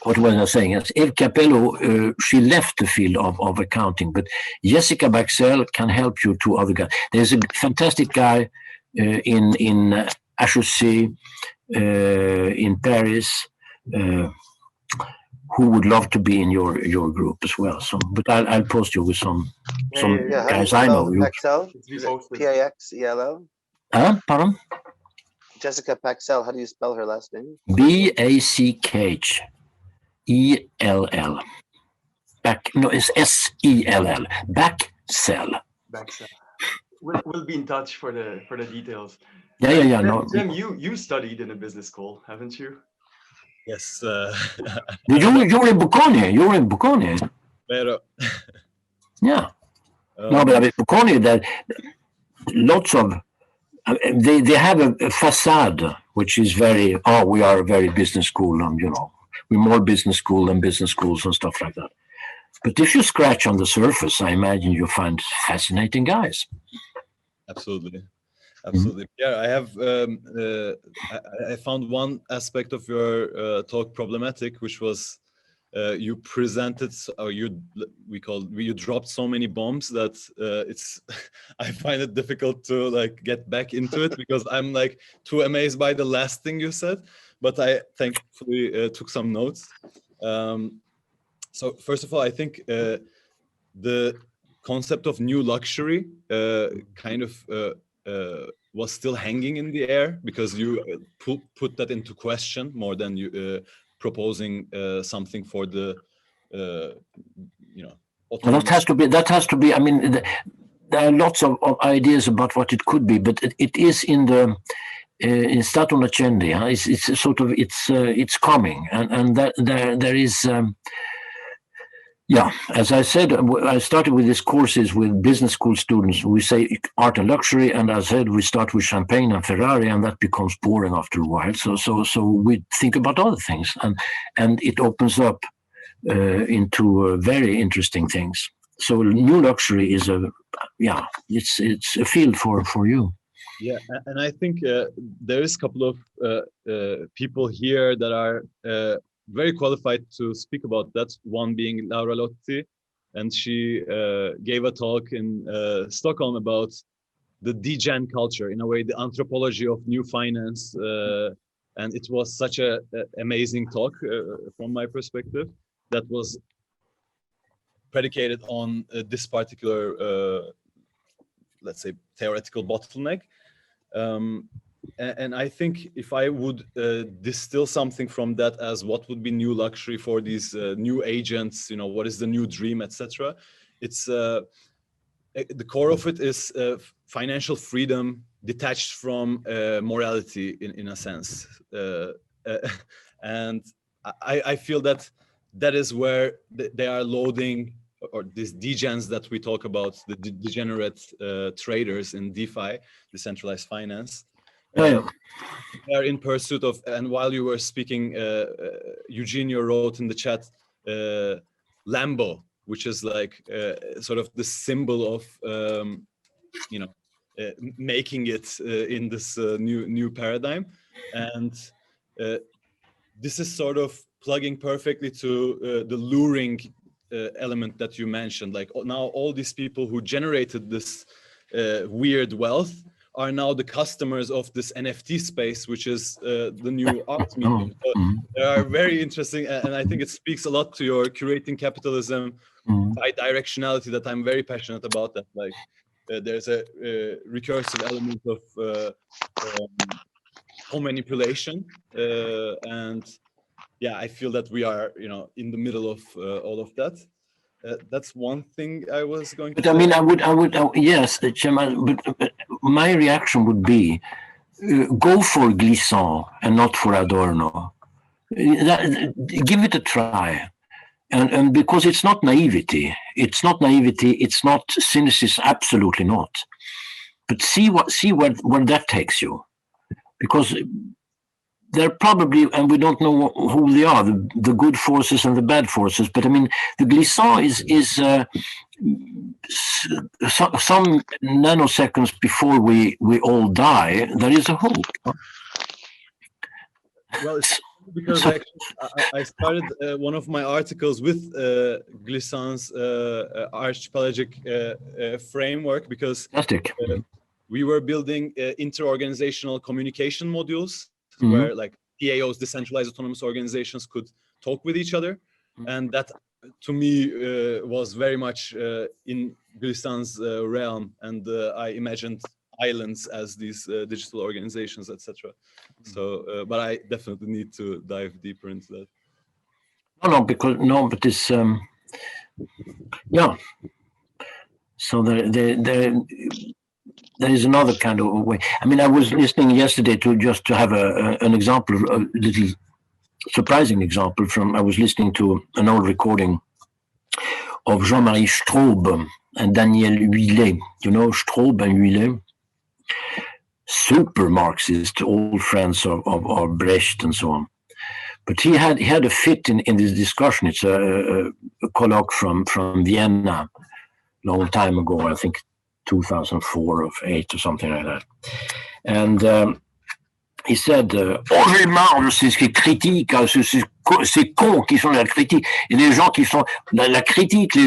what was I saying? Eve Capello, she left the field of accounting, but Jessica Baxell can help you to other guys. There's a fantastic guy in HEC, in Paris, who would love to be in your group as well. So, but I'll post you with some guys I know. Paxel? Paxell? Pardon? Jessica Paxell. How do you spell her last name? BACKHELL. No, it's SELL. Backcell. We'll be in touch for the details. Yeah. No. Jim, you studied in a business school, haven't you? Yes. You're in Bocconi. You're in Bocconi. Pero, Yeah. No, but I mean, Bocconi, that lots of they have a facade which is very we are a very business school, and we're more business school than business schools and stuff like that. But if you scratch on the surface, I imagine you'll find fascinating guys. Absolutely. Yeah, I have. I found one aspect of your talk problematic, which was you presented, or you dropped so many bombs that it's. I find it difficult to get back into it because I'm too amazed by the last thing you said. But I thankfully took some notes. So first of all, I think the concept of new luxury was still hanging in the air because you put that into question more than you proposing something for the Well, that has to be. I mean, there are lots of ideas about what it could be, but it is in the in Stato Nascendi. It's sort of it's coming, and there is. Yeah, as I said, I started with these courses with business school students. We say art and luxury, and as I said, we start with champagne and Ferrari, and that becomes boring after a while. So we think about other things, and it opens up into very interesting things. So new luxury is it's a field for you. Yeah, and I think there is a couple of people here that are very qualified to speak about that. One being Laura Lotti, and she gave a talk in Stockholm about the degen culture, in a way, the anthropology of new finance, and it was such a amazing talk from my perspective. That was predicated on this particular, let's say, theoretical bottleneck. And I think if I would distill something from that as what would be new luxury for these new agents, what is the new dream, etc. It's the core of it is financial freedom detached from morality, in a sense. And I feel that is where they are loading, or these degens that we talk about, the degenerate traders in DeFi, decentralized finance. They are in pursuit of, and while you were speaking, Eugenio wrote in the chat, Lambo, which is sort of the symbol of, making it in this new paradigm. And this is sort of plugging perfectly to the luring element that you mentioned. Now all these people who generated this weird wealth are now the customers of this NFT space, which is the new art medium. So they are very interesting, and I think it speaks a lot to your curating capitalism bi-directionality that I'm very passionate about. That there's a recursive element of co-manipulation, and yeah, I feel that we are, in the middle of all of that. That's one thing I was going to say. I mean, I would, yes, but my reaction would be, go for Glissant and not for Adorno. Give it a try. And because it's not naivety, it's not cynicism, absolutely not. But see where that takes you. Because they're probably, and we don't know who they are, the good forces and the bad forces. But I mean, the Glissant is some nanoseconds before we all die. There is a hope. Well, it's because I started one of my articles with Glissant's archipelagic framework, because we were building inter-organizational communication modules where like DAOs, decentralized autonomous organizations, could talk with each other. And that, to me, was very much in Gülistan's realm. And I imagined islands as these digital organizations, etc. So, but I definitely need to dive deeper into that. But this, yeah. So there is another kind of way. I mean, I was listening yesterday to have an example, a little surprising example I was listening to an old recording of Jean-Marie Straub and Daniel Huillet. You know, Straub and Huillet, super Marxist, old friends of Brecht and so on. But he had a fit in this discussion. It's a colloque from Vienna, long time ago, I think 2004 or 8 or something like that. And he said, oh, j'ai marre de ces critiques, ces cons qui sont la critique, et les gens qui sont la critique.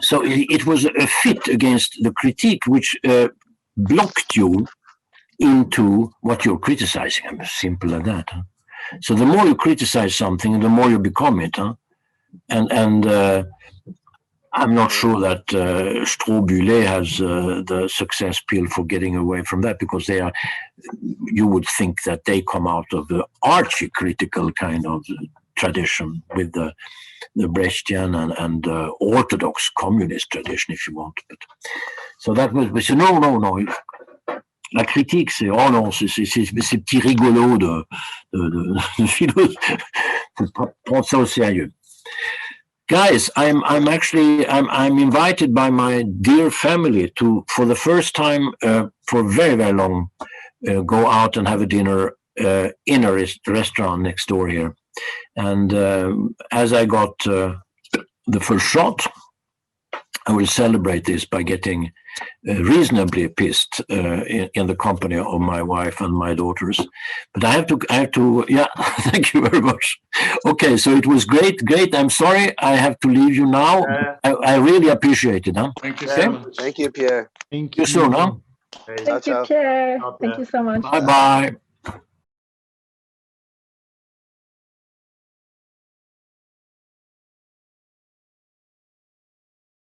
So it was a fit against the critique, which blocked you into what you're criticizing. I mean, simple as that. Huh? So the more you criticize something, the more you become it. Huh? And I'm not sure that Straub-Huillet has the success pill for getting away from that, because you would think that they come out of the archie-critical kind of tradition with the Brechtian and orthodox communist tradition, if you want. But, so that was, but no. La critique, c'est oh non, c'est ces petits rigolos de philo. Faut prendre ça au sérieux. Guys, I'm invited by my dear family to, for the first time for very, very long, go out and have a dinner in a restaurant next door here. And as I got the first shot, I will celebrate this by getting reasonably pissed in the company of my wife and my daughters. But I have to, yeah, thank you very much. Okay, so it was great. I'm sorry, I have to leave you now. I really appreciate it. Huh? Thank you so much. Thank you, Pierre. Thank See you soon, huh? Hey. Thank you, Pierre. Thank you so much. Bye-bye.